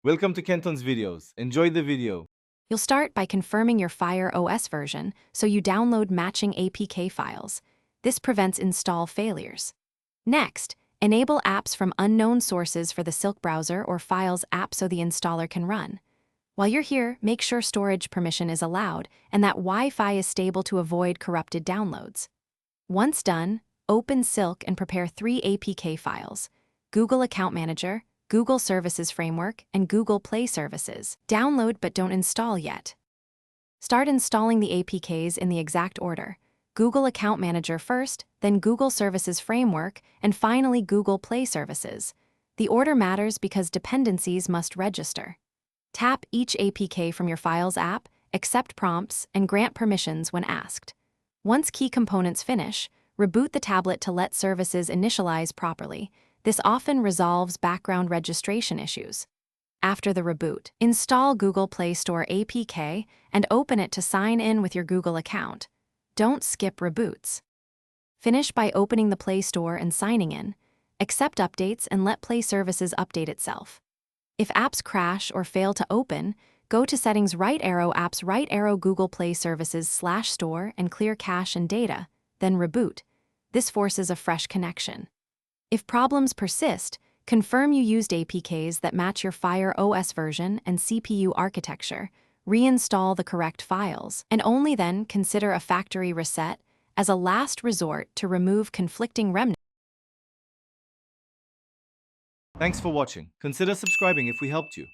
Welcome to Kenton's videos. Enjoy the video. You'll start by confirming your Fire OS version, so you download matching APK files. This prevents install failures. Next, enable apps from unknown sources for the Silk browser or Files app so the installer can run. While you're here, make sure storage permission is allowed and that Wi-Fi is stable to avoid corrupted downloads. Once done, open Silk and prepare 3 APK files: Google Account Manager, Google Services Framework, and Google Play Services. Download but don't install yet. Start installing the APKs in the exact order: Google Account Manager first, then Google Services Framework, and finally Google Play Services. The order matters because dependencies must register. Tap each APK from your Files app, accept prompts, and grant permissions when asked. Once key components finish, reboot the tablet to let services initialize properly. This often resolves background registration issues. After the reboot, install Google Play Store APK and open it to sign in with your Google account. Don't skip reboots. Finish by opening the Play Store and signing in. Accept updates and let Play Services update itself. If apps crash or fail to open, go to Settings, right arrow Apps, right arrow Google Play Services /Store and clear cache and data, then reboot. This forces a fresh connection. If problems persist, confirm you used APKs that match your Fire OS version and CPU architecture, reinstall the correct files, and only then consider a factory reset as a last resort to remove conflicting remnants. Thanks for watching. Consider subscribing if we helped you.